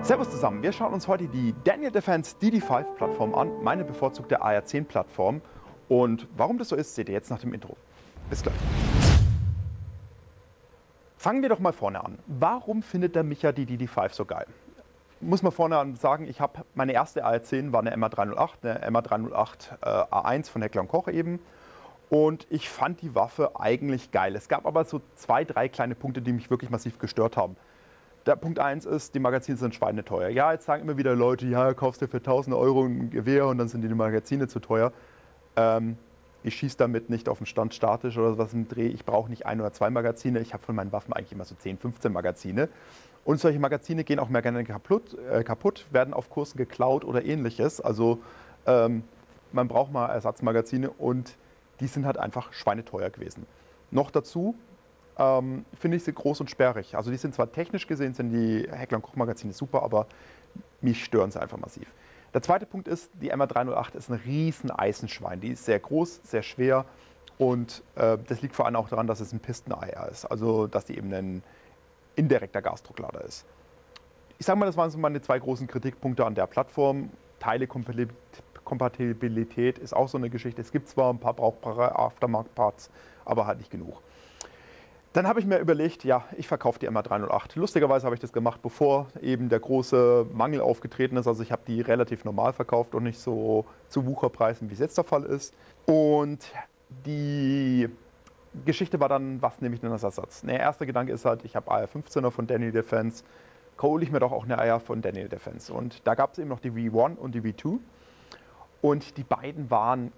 Servus zusammen, wir schauen uns heute die Daniel Defense DD5-Plattform an, meine bevorzugte AR10-Plattform. Und warum das so ist, seht ihr jetzt nach dem Intro. Bis gleich. Fangen wir doch mal vorne an. Warum findet der Micha die DD5 so geil? Muss man vorne an sagen, meine erste AR10 war eine MA308, eine MA308 A1 von Heckler & Koch eben. Und ich fand die Waffe eigentlich geil. Es gab aber so 2, 3 kleine Punkte, die mich wirklich massiv gestört haben. Der Punkt 1 ist, die Magazine sind schweineteuer. Ja, jetzt sagen immer wieder Leute, ja, kaufst du für 1000 Euro ein Gewehr und dann sind die Magazine zu teuer. Ich schieße damit nicht auf dem Stand statisch oder was im Dreh. Ich brauche nicht 1 oder 2 Magazine. Ich habe von meinen Waffen eigentlich immer so 10, 15 Magazine. Und solche Magazine gehen auch mehr gerne kaputt, werden auf Kursen geklaut oder ähnliches. Also man braucht mal Ersatzmagazine und die sind halt einfach schweineteuer gewesen. Noch dazu finde ich sie groß und sperrig. Also die sind zwar technisch gesehen, sind die Heckler & Koch Magazine super, aber mich stören sie einfach massiv. Der zweite Punkt ist, die MA308 ist ein riesen Eisenschwein. Die ist sehr groß, sehr schwer und das liegt vor allem auch daran, dass es ein Pisteneier ist. Also dass die eben ein indirekter Gasdrucklader ist. Ich sage mal, das waren so meine 2 großen Kritikpunkte an der Plattform. Teilekompatibilität ist auch so eine Geschichte. Es gibt zwar ein paar brauchbare Aftermarket-Parts, aber halt nicht genug. Dann habe ich mir überlegt, ja, ich verkaufe die MA308. Lustigerweise habe ich das gemacht, bevor eben der große Mangel aufgetreten ist. Also ich habe die relativ normal verkauft und nicht so zu Wucherpreisen, wie es jetzt der Fall ist. Und die Geschichte war dann, was nehme ich denn als Ersatz? Der erste Gedanke ist halt, ich habe AR-15er von Daniel Defense, hole ich mir doch auch eine AR von Daniel Defense. Und da gab es eben noch die V1 und die V2. Und die beiden waren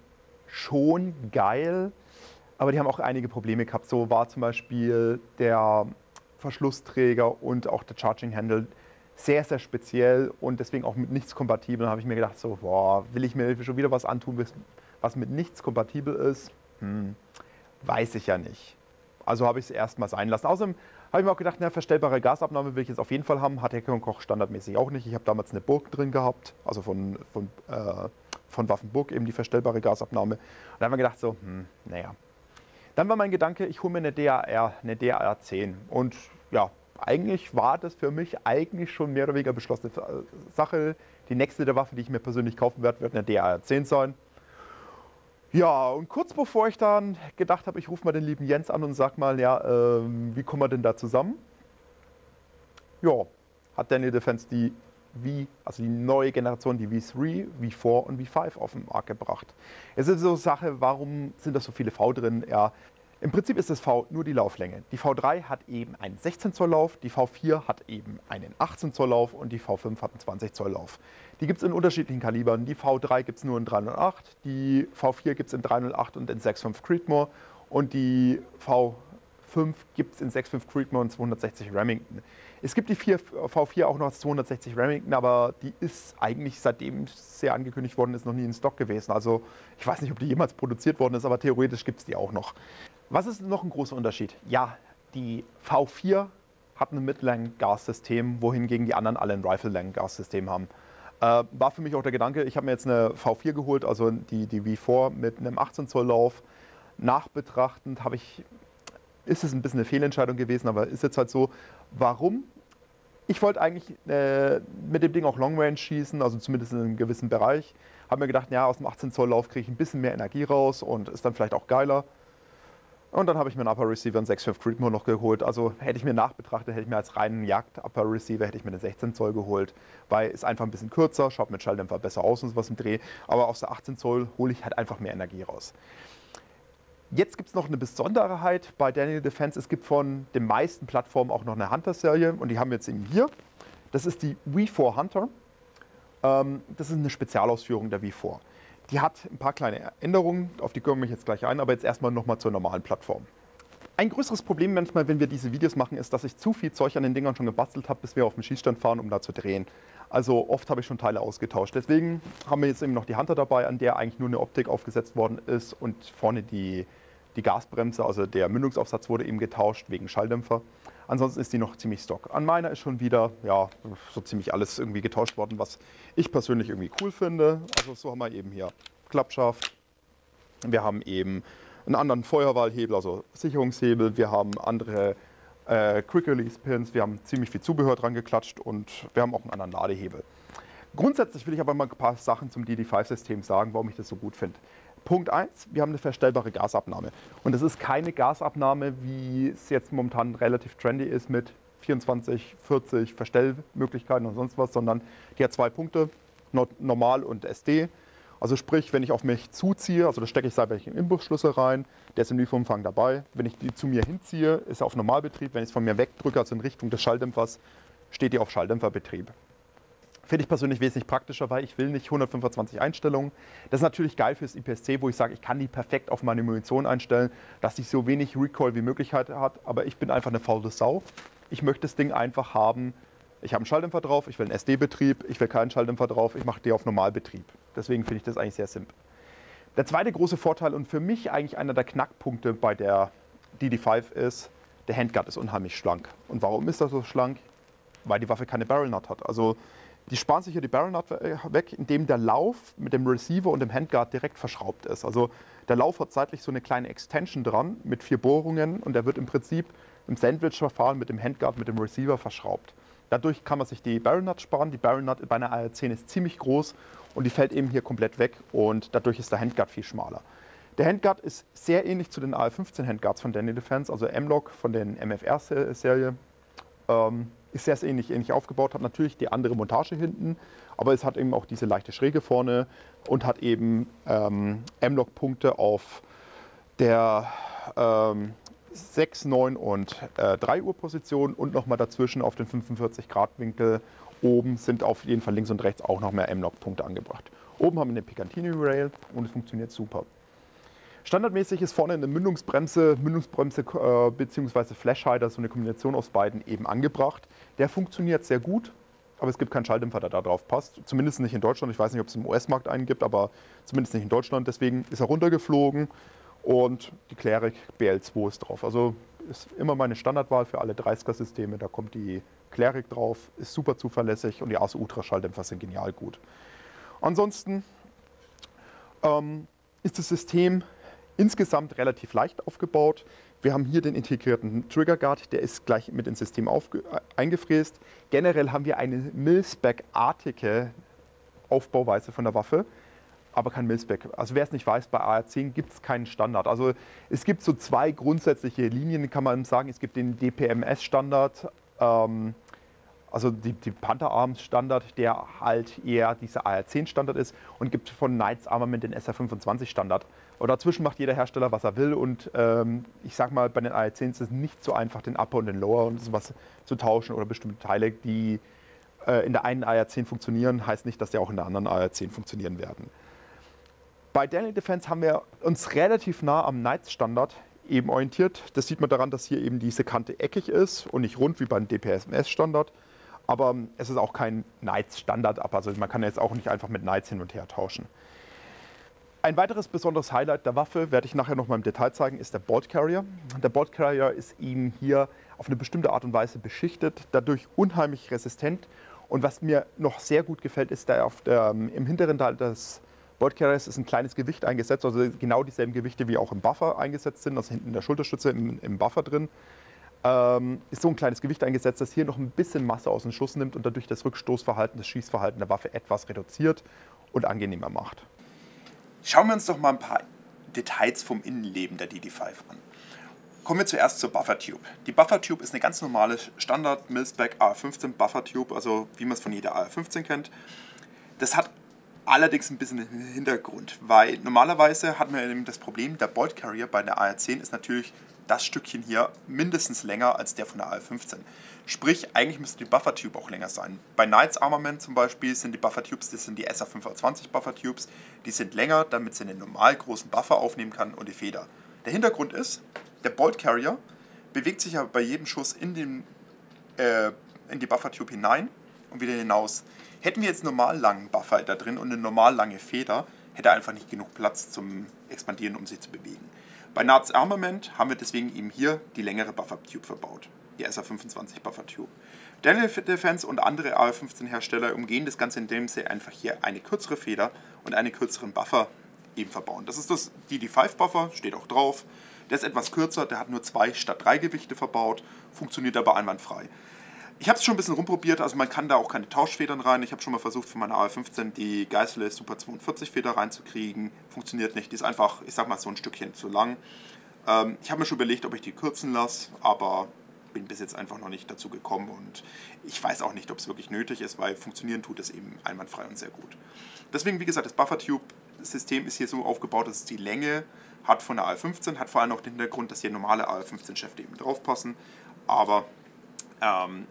schon geil. Aber die haben auch einige Probleme gehabt. So war zum Beispiel der Verschlussträger und auch der Charging Handle sehr, sehr speziell und deswegen auch mit nichts kompatibel. Da habe ich mir gedacht, so, boah, will ich mir schon wieder was antun, was mit nichts kompatibel ist? Weiß ich ja nicht. Also habe ich es erstmal sein lassen. Außerdem habe ich mir auch gedacht, eine verstellbare Gasabnahme will ich jetzt auf jeden Fall haben. Hat Heckler & Koch standardmäßig auch nicht. Ich habe damals eine Burg drin gehabt, also von Waffenburg eben die verstellbare Gasabnahme. Und da haben wir gedacht, so, naja. Dann war mein Gedanke, ich hole mir eine DAR10. Und ja, eigentlich war das für mich eigentlich schon mehr oder weniger beschlossene Sache. Die nächste der Waffe, die ich mir persönlich kaufen werde, wird eine DAR10 sein. Ja, und kurz bevor ich dann gedacht habe, ich rufe mal den lieben Jens an und sag mal, ja, wie kommen wir denn da zusammen? Ja, hat Daniel Defense die neue Generation, die V3, V4 und V5 auf den Markt gebracht. Es ist so eine Sache, warum sind da so viele V drin? Ja, im Prinzip ist das V nur die Lauflänge. Die V3 hat eben einen 16 Zoll Lauf, die V4 hat eben einen 18 Zoll Lauf und die V5 hat einen 20 Zoll Lauf. Die gibt es in unterschiedlichen Kalibern. Die V3 gibt es nur in 308, die V4 gibt es in 308 und in 6.5 Creedmoor und die V5 gibt es in 6.5 Creedmoor und 260 Remington. Es gibt die V4 auch noch als 260 Remington, aber die ist eigentlich, seitdem sehr angekündigt worden ist, noch nie in Stock gewesen. Also ich weiß nicht, ob die jemals produziert worden ist, aber theoretisch gibt es die auch noch. Was ist noch ein großer Unterschied? Ja, die V4 hat ein Midlang-Gassystem, wohingegen die anderen alle ein Rifle-Lang-Gassystem haben. War für mich auch der Gedanke, ich habe mir jetzt eine V4 geholt, also die V4 mit einem 18 Zoll Lauf. Nachbetrachtend ist es ein bisschen eine Fehlentscheidung gewesen, aber ist jetzt halt so. Warum? Ich wollte eigentlich mit dem Ding auch Long Range schießen, also zumindest in einem gewissen Bereich. Habe mir gedacht, ja, aus dem 18 Zoll Lauf kriege ich ein bisschen mehr Energie raus und ist dann vielleicht auch geiler. Und dann habe ich mir einen Upper Receiver, einen 6.5 Creedmoor noch geholt. Also hätte ich mir nachbetrachtet, hätte ich mir als reinen Jagd-Upper Receiver, hätte ich mir den 16 Zoll geholt, weil es einfach ein bisschen kürzer, schaut mit Schalldämpfer besser aus und sowas im Dreh. Aber aus der 18 Zoll hole ich halt einfach mehr Energie raus. Jetzt gibt es noch eine Besonderheit bei Daniel Defense. Es gibt von den meisten Plattformen auch noch eine Hunter-Serie und die haben wir jetzt eben hier. Das ist die V4 Hunter. Das ist eine Spezialausführung der V4. Die hat ein paar kleine Änderungen, auf die komme ich jetzt gleich ein, aber jetzt erstmal nochmal zur normalen Plattform. Ein größeres Problem manchmal, wenn wir diese Videos machen, ist, dass ich zu viel Zeug an den Dingern schon gebastelt habe, bis wir auf den Schießstand fahren, um da zu drehen. Also oft habe ich schon Teile ausgetauscht. Deswegen haben wir jetzt eben noch die Hunter dabei, an der eigentlich nur eine Optik aufgesetzt worden ist und vorne die Gasbremse, also der Mündungsaufsatz wurde eben getauscht wegen Schalldämpfer. Ansonsten ist die noch ziemlich stock. An meiner ist schon wieder, ja, so ziemlich alles irgendwie getauscht worden, was ich persönlich irgendwie cool finde. Also so haben wir eben hier Klappschaft. Wir haben eben einen anderen Feuerwahlhebel, also Sicherungshebel. Wir haben andere Quick Release Pins, wir haben ziemlich viel Zubehör dran geklatscht und wir haben auch einen anderen Ladehebel. Grundsätzlich will ich aber mal ein paar Sachen zum DD5-System sagen, warum ich das so gut finde. Punkt 1, wir haben eine verstellbare Gasabnahme. Und das ist keine Gasabnahme, wie es jetzt momentan relativ trendy ist mit 24, 40 Verstellmöglichkeiten und sonst was, sondern die hat 2 Punkte, normal und SD. Also sprich, wenn ich auf mich zuziehe, also das stecke ich seitlich in den Inbusschlüssel rein, der ist im Lieferumfang dabei. Wenn ich die zu mir hinziehe, ist er auf Normalbetrieb. Wenn ich es von mir wegdrücke, also in Richtung des Schalldämpfers, steht die auf Schalldämpferbetrieb. Finde ich persönlich wesentlich praktischer, weil ich will nicht 125 Einstellungen. Das ist natürlich geil fürs IPSC, wo ich sage, ich kann die perfekt auf meine Munition einstellen, dass sie so wenig Recoil wie möglich hat. Aber ich bin einfach eine faule Sau. Ich möchte das Ding einfach haben. Ich habe einen Schalldämpfer drauf, ich will einen SD-Betrieb, ich will keinen Schalldämpfer drauf, ich mache die auf Normalbetrieb. Deswegen finde ich das eigentlich sehr simpel. Der zweite große Vorteil und für mich eigentlich einer der Knackpunkte bei der DD5 ist, der Handguard ist unheimlich schlank. Und warum ist er so schlank? Weil die Waffe keine Barrel Nut hat. Also die sparen sich hier die Barrel Nut weg, indem der Lauf mit dem Receiver und dem Handguard direkt verschraubt ist. Also der Lauf hat seitlich so eine kleine Extension dran mit 4 Bohrungen und der wird im Prinzip im Sandwich-Verfahren mit dem Handguard, mit dem Receiver verschraubt. Dadurch kann man sich die Barrel Nut sparen. Die Barrel Nut bei einer AR-10 ist ziemlich groß und die fällt eben hier komplett weg und dadurch ist der Handguard viel schmaler. Der Handguard ist sehr ähnlich zu den AR-15 Handguards von Daniel Defense, also M-Log von den MFR-Serie. Ist sehr ähnlich aufgebaut, hat natürlich die andere Montage hinten, aber es hat eben auch diese leichte Schräge vorne und hat eben M-Log-Punkte auf der 6, 9 und 3 Uhr Position und nochmal dazwischen auf den 45-Grad-Winkel oben sind auf jeden Fall links und rechts auch noch mehr M-Log-Punkte angebracht. Oben haben wir eine Picatinny-Rail und es funktioniert super. Standardmäßig ist vorne eine Mündungsbremse bzw. Flashhider, so eine Kombination aus beiden eben angebracht. Der funktioniert sehr gut, aber es gibt keinen Schalldämpfer, der da drauf passt. Zumindest nicht in Deutschland. Ich weiß nicht, ob es im US-Markt einen gibt, aber zumindest nicht in Deutschland. Deswegen ist er runtergeflogen und die Cleric BL2 ist drauf. Also ist immer meine Standardwahl für alle 30er-Systeme. Da kommt die Cleric drauf, ist super zuverlässig und die ASO Ultra Schalldämpfer sind genial gut. Ansonsten ist das System insgesamt relativ leicht aufgebaut. Wir haben hier den integrierten Trigger Guard, der ist gleich mit ins System eingefräst. Generell haben wir eine Mil-Spec-artige Aufbauweise von der Waffe, aber kein Mil-Spec. Also wer es nicht weiß, bei AR-10 gibt es keinen Standard. Also es gibt so 2 grundsätzliche Linien, kann man sagen. Es gibt den DPMS-Standard, also die Panther Arms Standard, der halt eher dieser AR-10 Standard ist, und gibt von Knights Armament den SR25 Standard. Aber dazwischen macht jeder Hersteller, was er will, und ich sag mal, bei den AR-10 ist es nicht so einfach, den Upper und den Lower und sowas zu tauschen oder bestimmte Teile, die in der einen AR-10 funktionieren, heißt nicht, dass die auch in der anderen AR-10 funktionieren werden. Bei Daniel Defense haben wir uns relativ nah am Knights Standard eben orientiert. Das sieht man daran, dass hier eben diese Kante eckig ist und nicht rund wie beim DPMS Standard. Aber es ist auch kein Knights Standard-Up, also man kann jetzt auch nicht einfach mit Knights hin und her tauschen. Ein weiteres besonderes Highlight der Waffe, werde ich nachher noch mal im Detail zeigen, ist der Bolt Carrier. Der Bolt Carrier ist eben hier auf eine bestimmte Art und Weise beschichtet, dadurch unheimlich resistent. Und was mir noch sehr gut gefällt, ist, im hinteren Teil des Bolt Carriers ist ein kleines Gewicht eingesetzt, also genau dieselben Gewichte wie auch im Buffer eingesetzt sind, also hinten in der Schulterstütze im Buffer drin. Ist so ein kleines Gewicht eingesetzt, das hier noch ein bisschen Masse aus dem Schuss nimmt und dadurch das Rückstoßverhalten, das Schießverhalten der Waffe etwas reduziert und angenehmer macht. Schauen wir uns doch mal ein paar Details vom Innenleben der DD5 an. Kommen wir zuerst zur Buffer Tube. Die Buffer Tube ist eine ganz normale Standard Mil-Spec AR-15 Buffer Tube, also wie man es von jeder AR-15 kennt. Das hat allerdings ein bisschen Hintergrund, weil normalerweise hat man eben das Problem, der Bolt Carrier bei der AR-10 ist natürlich das Stückchen hier mindestens länger als der von der AR-15. Sprich, eigentlich müsste die Buffer Tube auch länger sein. Bei Knights Armament zum Beispiel sind die Buffer Tubes, das sind die SR25 Buffer Tubes, die sind länger, damit sie einen normal großen Buffer aufnehmen kann und die Feder. Der Hintergrund ist, der Bolt Carrier bewegt sich ja bei jedem Schuss in die Buffer Tube hinein und wieder hinaus. Hätten wir jetzt einen normal langen Buffer da drin und eine normal lange Feder, hätte er einfach nicht genug Platz zum Expandieren, um sich zu bewegen. Bei Knights Armament haben wir deswegen eben hier die längere Buffer Tube verbaut, die SR25 Buffer Tube. Daniel Defense und andere AR-15 Hersteller umgehen das Ganze, indem sie einfach hier eine kürzere Feder und einen kürzeren Buffer eben verbauen. Das ist das DD5-Buffer, steht auch drauf. Der ist etwas kürzer, der hat nur 2 statt 3 Gewichte verbaut, funktioniert aber einwandfrei. Ich habe es schon ein bisschen rumprobiert, also man kann da auch keine Tauschfedern rein. Ich habe schon mal versucht, für meine AR-15 die Geissele Super 42 Feder reinzukriegen. Funktioniert nicht, die ist einfach, ich sag mal, so ein Stückchen zu lang. Ich habe mir schon überlegt, ob ich die kürzen lasse, aber bin bis jetzt einfach noch nicht dazu gekommen und ich weiß auch nicht, ob es wirklich nötig ist, weil funktionieren tut es eben einwandfrei und sehr gut. Deswegen, wie gesagt, das Buffer-Tube-System ist hier so aufgebaut, dass es die Länge hat von der AR-15, hat vor allem auch den Hintergrund, dass hier normale AR-15-Schäfte eben draufpassen, aber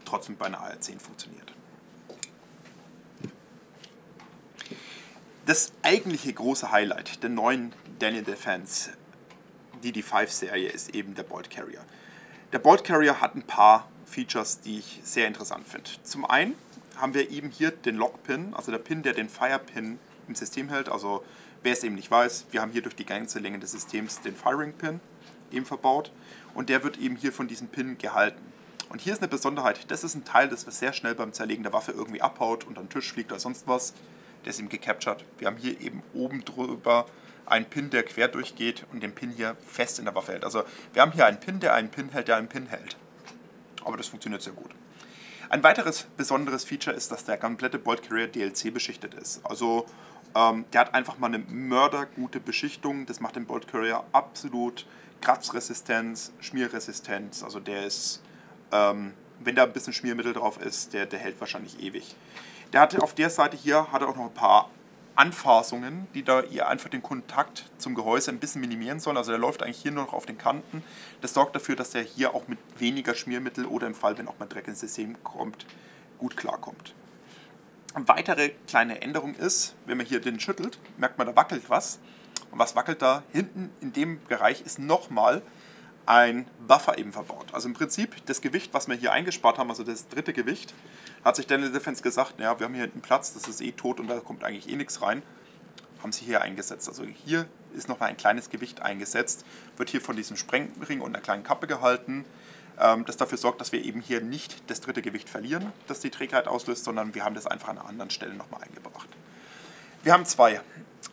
trotzdem bei einer AR-10 funktioniert. Das eigentliche große Highlight der neuen Daniel Defense DD5-Serie ist eben der Bolt Carrier. Der Bolt Carrier hat ein paar Features, die ich sehr interessant finde. Zum einen haben wir eben hier den Lock-Pin, also der Pin, der den Fire-Pin im System hält. Also wer es eben nicht weiß, wir haben hier durch die ganze Länge des Systems den Firing-Pin eben verbaut und der wird eben hier von diesem Pin gehalten. Und hier ist eine Besonderheit, das ist ein Teil, das sehr schnell beim Zerlegen der Waffe irgendwie abhaut und an den Tisch fliegt oder sonst was. Der ist eben gecaptured. Wir haben hier eben oben drüber einen Pin, der quer durchgeht und den Pin hier fest in der Waffe hält. Also wir haben hier einen Pin, der einen Pin hält, der einen Pin hält. Aber das funktioniert sehr gut. Ein weiteres besonderes Feature ist, dass der komplette Bolt Carrier DLC beschichtet ist. Also der hat einfach mal eine mördergute Beschichtung. Das macht den Bolt Carrier absolut Kratzresistenz, Schmierresistenz. Also der ist, wenn da ein bisschen Schmiermittel drauf ist, der hält wahrscheinlich ewig. Der hatte auf der Seite hier hat er auch noch ein paar Anfasungen, die da ihr einfach den Kontakt zum Gehäuse ein bisschen minimieren sollen. Also der läuft eigentlich hier nur noch auf den Kanten. Das sorgt dafür, dass der hier auch mit weniger Schmiermittel oder im Fall, wenn auch mal Dreck ins System kommt, gut klarkommt. Eine weitere kleine Änderung ist, wenn man hier den schüttelt, merkt man, da wackelt was. Und was wackelt da? Hinten in dem Bereich ist nochmal ein Buffer eben verbaut. Also im Prinzip das Gewicht, was wir hier eingespart haben, also das dritte Gewicht, hat sich Daniel Defense gesagt, naja, wir haben hier hinten Platz, das ist eh tot und da kommt eigentlich eh nichts rein, haben sie hier eingesetzt. Also hier ist nochmal ein kleines Gewicht eingesetzt, wird hier von diesem Sprengring und einer kleinen Kappe gehalten, das dafür sorgt, dass wir eben hier nicht das dritte Gewicht verlieren, das die Trägheit auslöst, sondern wir haben das einfach an einer anderen Stelle nochmal eingebracht. Wir haben 2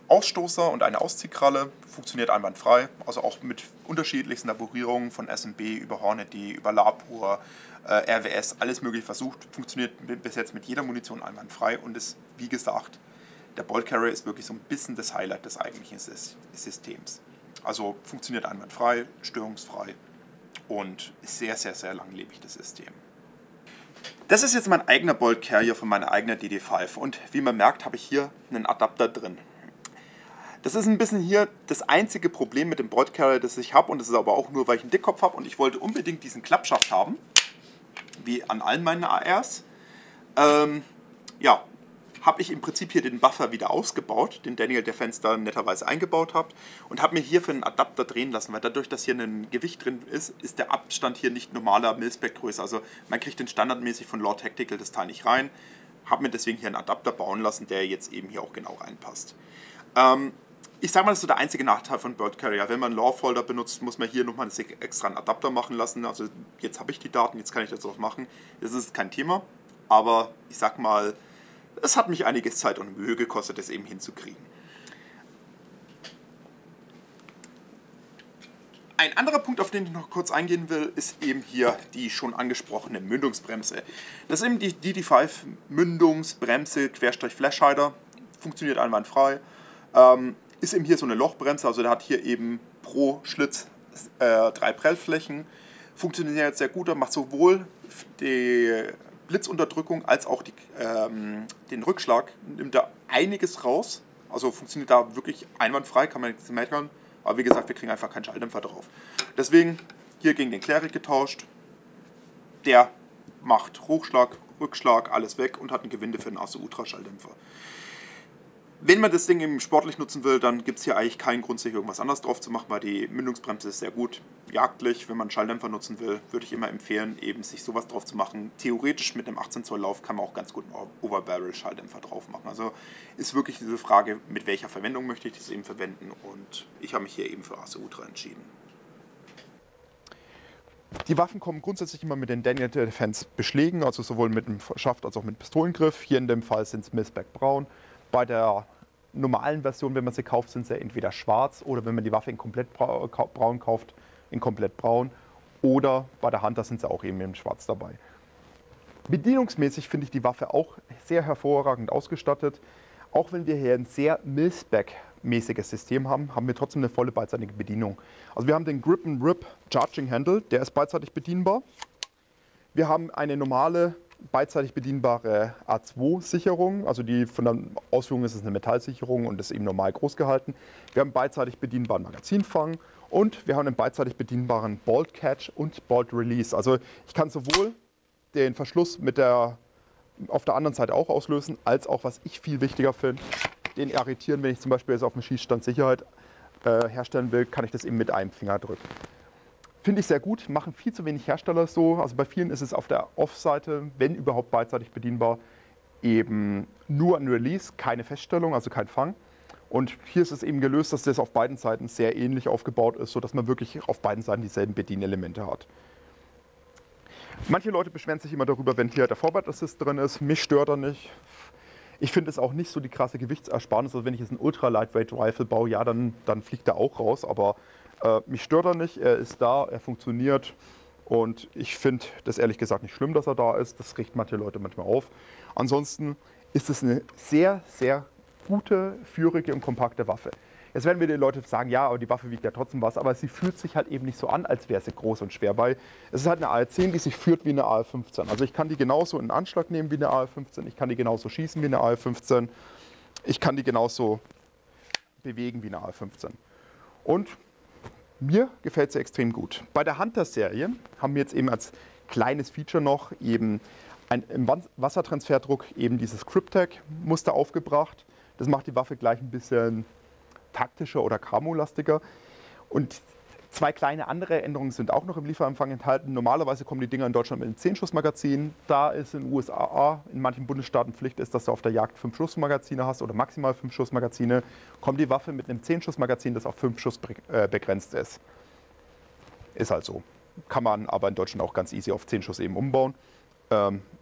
Ausstoßer und eine Ausziehkralle, funktioniert einwandfrei, also auch mit unterschiedlichsten Laborierungen von SMB über Hornady, über Lapur, RWS, alles mögliche versucht, funktioniert bis jetzt mit jeder Munition einwandfrei und ist, wie gesagt, der Bolt Carrier ist wirklich so ein bisschen das Highlight des eigentlichen Systems. Also funktioniert einwandfrei, störungsfrei und ist sehr, sehr, sehr langlebig, das System. Das ist jetzt mein eigener Bolt Carrier von meiner eigenen DD5 und wie man merkt, habe ich hier einen Adapter drin. Das ist ein bisschen hier das einzige Problem mit dem Bolt Carrier, das ich habe und das ist aber auch nur, weil ich einen Dickkopf habe und ich wollte unbedingt diesen Klappschaft haben, wie an allen meinen ARs. Ja, habe ich im Prinzip hier den Buffer wieder ausgebaut, den Daniel Defense da netterweise eingebaut hat und habe mir hier für einen Adapter drehen lassen, weil dadurch, dass hier ein Gewicht drin ist, ist der Abstand hier nicht normaler Mil-Spec-Größe. Also man kriegt den standardmäßig von Lord Tactical das Teil nicht rein. Habe mir deswegen hier einen Adapter bauen lassen, der jetzt eben hier auch genau reinpasst. Ich sage mal, das ist so der einzige Nachteil von Bolt Carrier. Wenn man einen Lore-Folder benutzt, muss man hier nochmal extra einen Adapter machen lassen. Also jetzt habe ich die Daten, jetzt kann ich das auch machen. Das ist kein Thema, aber ich sag mal, es hat mich einiges Zeit und Mühe gekostet, das eben hinzukriegen. Ein anderer Punkt, auf den ich noch kurz eingehen will, ist eben hier die schon angesprochene Mündungsbremse. Das ist eben die DD5 Mündungsbremse Querstrich-Flashhider. Funktioniert einwandfrei. Ist eben hier so eine Lochbremse, also der hat hier eben pro Schlitz 3 Prellflächen. Funktioniert jetzt sehr gut, macht sowohl die Blitzunterdrückung als auch den Rückschlag, nimmt da einiges raus. Also funktioniert da wirklich einwandfrei, kann man nichts meckern. Aber wie gesagt, wir kriegen einfach keinen Schalldämpfer drauf. Deswegen hier gegen den Cleric getauscht. Der macht Hochschlag, Rückschlag, alles weg und hat einen Gewinde für den ASU Ultra Schalldämpfer. Wenn man das Ding eben sportlich nutzen will, dann gibt es hier eigentlich keinen Grund, sich irgendwas anderes drauf zu machen, weil die Mündungsbremse ist sehr gut. Jagdlich, wenn man einen Schalldämpfer nutzen will, würde ich immer empfehlen, eben sich sowas drauf zu machen. Theoretisch mit einem 18 Zoll Lauf kann man auch ganz gut einen Overbarrel-Schalldämpfer drauf machen. Also ist wirklich diese Frage, mit welcher Verwendung möchte ich das eben verwenden, und ich habe mich hier eben für ASU Ultra entschieden. Die Waffen kommen grundsätzlich immer mit den Daniel Defense Beschlägen, also sowohl mit dem Schaft als auch mit Pistolengriff. Hier in dem Fall sind es Mil-Spec Braun. Bei der normalen Versionen, wenn man sie kauft, sind sie entweder schwarz oder wenn man die Waffe in komplett braun kauft, in komplett braun. Oder bei der Hunter sind sie auch eben in schwarz dabei. Bedienungsmäßig finde ich die Waffe auch sehr hervorragend ausgestattet. Auch wenn wir hier ein sehr Mil-Spec-mäßiges System haben, haben wir trotzdem eine volle beidseitige Bedienung. Also wir haben den Grip and Rip Charging Handle, der ist beidseitig bedienbar. Wir haben eine normale beidseitig bedienbare A2-Sicherung, also die von der Ausführung ist es eine Metallsicherung und ist eben normal groß gehalten. Wir haben beidseitig bedienbaren Magazinfang und wir haben einen beidseitig bedienbaren Bolt Catch und Bolt Release. Also ich kann sowohl den Verschluss auf der anderen Seite auch auslösen, als auch, was ich viel wichtiger finde, den arretieren, wenn ich zum Beispiel jetzt auf dem Schießstand Sicherheit herstellen will, kann ich das eben mit einem Finger drücken. Finde ich sehr gut, machen viel zu wenig Hersteller so. Also bei vielen ist es auf der Off-Seite, wenn überhaupt beidseitig bedienbar, eben nur ein Release, keine Feststellung, also kein Fang. Und hier ist es eben gelöst, dass das auf beiden Seiten sehr ähnlich aufgebaut ist, sodass man wirklich auf beiden Seiten dieselben Bedienelemente hat. Manche Leute beschweren sich immer darüber, wenn hier der Forward Assist drin ist. Mich stört er nicht. Ich finde es auch nicht so die krasse Gewichtsersparnis. Also wenn ich jetzt einen Ultra Lightweight Rifle baue, ja, dann fliegt er auch raus. Aber mich stört er nicht. Er ist da, er funktioniert. Und ich finde das ehrlich gesagt nicht schlimm, dass er da ist. Das regt manche Leute manchmal auf. Ansonsten ist es eine sehr, sehr gute, führige und kompakte Waffe. Jetzt werden wir den Leuten sagen, ja, aber die Waffe wiegt ja trotzdem was, aber sie fühlt sich halt eben nicht so an, als wäre sie groß und schwer, weil es ist halt eine AR-10, die sich führt wie eine AR-15. Also ich kann die genauso in Anschlag nehmen wie eine AR-15, ich kann die genauso schießen wie eine AR-15, ich kann die genauso bewegen wie eine AR-15. Und mir gefällt sie extrem gut. Bei der Hunter-Serie haben wir jetzt eben als kleines Feature noch eben im Wassertransferdruck eben dieses Cryptek-Muster aufgebracht. Das macht die Waffe gleich ein bisschen taktischer oder camo-lastiger. Und zwei kleine andere Änderungen sind auch noch im Lieferumfang enthalten. Normalerweise kommen die Dinger in Deutschland mit einem 10-Schuss-Magazin. Da es in den USA in manchen Bundesstaaten Pflicht ist, dass du auf der Jagd 5-Schuss-Magazine hast oder maximal 5-Schuss-Magazine, kommt die Waffe mit einem 10-Schuss-Magazin, das auf 5 Schuss begrenzt ist. Ist halt so. Kann man aber in Deutschland auch ganz easy auf 10 Schuss eben umbauen.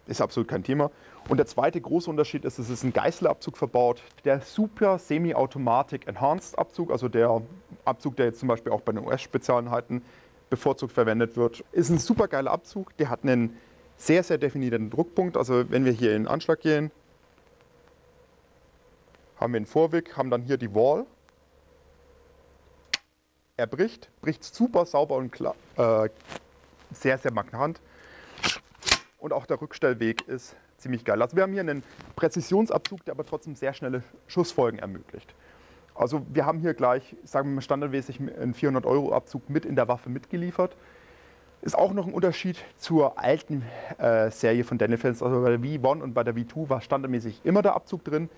Ist absolut kein Thema. Und der zweite große Unterschied ist, es ist ein Geißler-Abzug verbaut. Der Super Semi-Automatic Enhanced Abzug, also der Abzug, der jetzt zum Beispiel auch bei den US-Spezialeinheiten bevorzugt verwendet wird, ist ein super geiler Abzug. Der hat einen sehr, sehr definierten Druckpunkt. Also wenn wir hier in den Anschlag gehen, haben wir den Vorweg, haben dann hier die Wall. Er bricht super sauber und klar, sehr, sehr markant. Und auch der Rückstellweg ist ziemlich geil. Also wir haben hier einen Präzisionsabzug, der aber trotzdem sehr schnelle Schussfolgen ermöglicht. Also wir haben hier gleich, sagen wir mal standardmäßig, einen 400-Euro-Abzug mit in der Waffe mitgeliefert. Ist auch noch ein Unterschied zur alten Serie von Daniel Defense. Also bei der V1 und bei der V2 war standardmäßig immer der Abzug drin.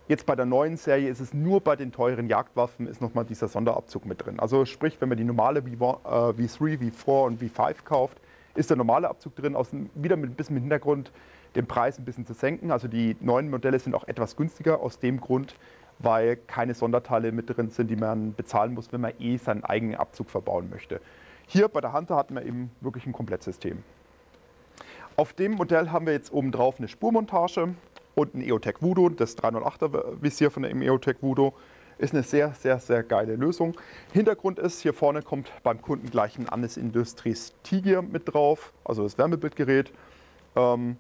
Jetzt bei der neuen Serie ist es nur bei den teuren Jagdwaffen ist nochmal dieser Sonderabzug mit drin. Also sprich, wenn man die normale V3, V4 und V5 kauft, ist der normale Abzug drin, wieder mit ein bisschen Hintergrund, den Preis ein bisschen zu senken. Also die neuen Modelle sind auch etwas günstiger aus dem Grund, weil keine Sonderteile mit drin sind, die man bezahlen muss, wenn man seinen eigenen Abzug verbauen möchte. Hier bei der Hunter hatten wir eben wirklich ein Komplettsystem. Auf dem Modell haben wir jetzt oben drauf eine Spurmontage und ein EOTech Voodoo, das 308er Visier von der EOTech Voodoo. Ist eine sehr, sehr, sehr geile Lösung. Hintergrund ist, hier vorne kommt beim Kunden gleich ein Annes Industries T-Gear mit drauf, also das Wärmebildgerät. Und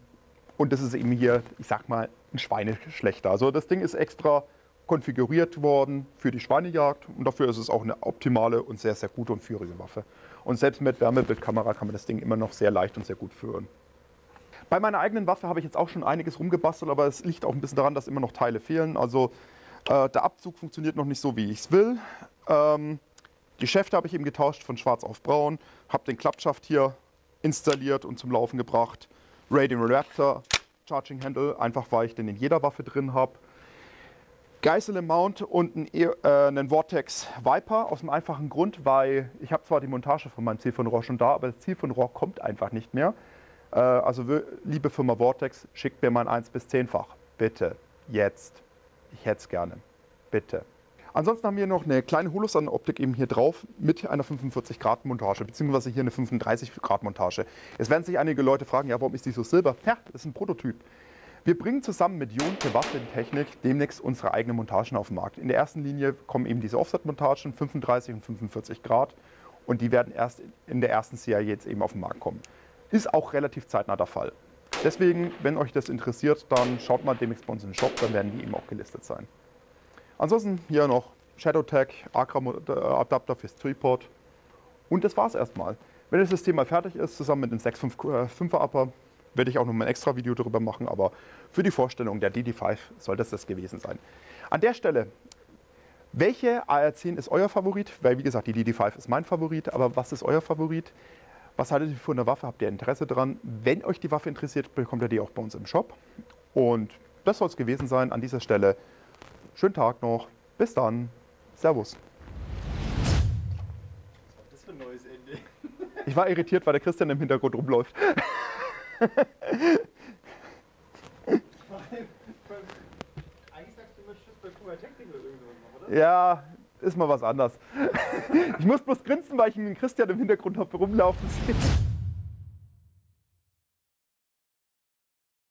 das ist eben hier, ich sag mal, ein Schweineschlechter. Also das Ding ist extra konfiguriert worden für die Schweinejagd und dafür ist es auch eine optimale und sehr, sehr gute und führige Waffe. Und selbst mit Wärmebildkamera kann man das Ding immer noch sehr leicht und sehr gut führen. Bei meiner eigenen Waffe habe ich jetzt auch schon einiges rumgebastelt, aber es liegt auch ein bisschen daran, dass immer noch Teile fehlen. Also der Abzug funktioniert noch nicht so, wie ich es will. Die Schäfte habe ich eben getauscht von schwarz auf braun, habe den Klappschaft hier installiert und zum Laufen gebracht. Radium Reactor, Charging Handle, einfach weil ich den in jeder Waffe drin habe. Geißel im Mount und einen Vortex Viper aus dem einfachen Grund, weil ich habe zwar die Montage von meinem Zielfernrohr schon da, aber das Zielfernrohr kommt einfach nicht mehr. Also liebe Firma Vortex, schickt mir mal ein 1 bis 10-fach. Bitte, jetzt. Ich hätte es gerne. Bitte. Ansonsten haben wir noch eine kleine Holosun-Optik eben hier drauf mit einer 45-Grad-Montage, beziehungsweise hier eine 35-Grad-Montage. Jetzt werden sich einige Leute fragen, ja, warum ist die so silber? Ja, das ist ein Prototyp. Wir bringen zusammen mit Johnke Waffentechnik demnächst unsere eigenen Montagen auf den Markt. In der ersten Linie kommen eben diese Offset-Montagen, 35 und 45 Grad. Und die werden erst in der ersten Serie jetzt eben auf den Markt kommen. Ist auch relativ zeitnah der Fall. Deswegen, wenn euch das interessiert, dann schaut mal demnächst bei uns in den Shop, dann werden die eben auch gelistet sein. Ansonsten hier noch ShadowTech, Acra-Adapter fürs Tripod. Und das war's erstmal. Wenn das System mal fertig ist, zusammen mit dem 6.5er Upper, werde ich auch noch mal ein extra Video darüber machen, aber für die Vorstellung der DD5 soll das gewesen sein. An der Stelle, welche AR-10 ist euer Favorit? Weil wie gesagt, die DD5 ist mein Favorit, aber was ist euer Favorit? Was haltet ihr von der Waffe? Habt ihr Interesse dran? Wenn euch die Waffe interessiert, bekommt ihr die auch bei uns im Shop. Und das soll es gewesen sein an dieser Stelle. Schönen Tag noch. Bis dann. Servus. Was war das für ein neues Ende? Ich war irritiert, weil der Christian im Hintergrund rumläuft. Eigentlich sagst du immer Tschüss bei Kuma Technik oder irgendwas noch, oder? Ja, ist mal was anderes. Ich muss bloß grinsen, weil ich den Christian im Hintergrund habe rumlaufen sehen.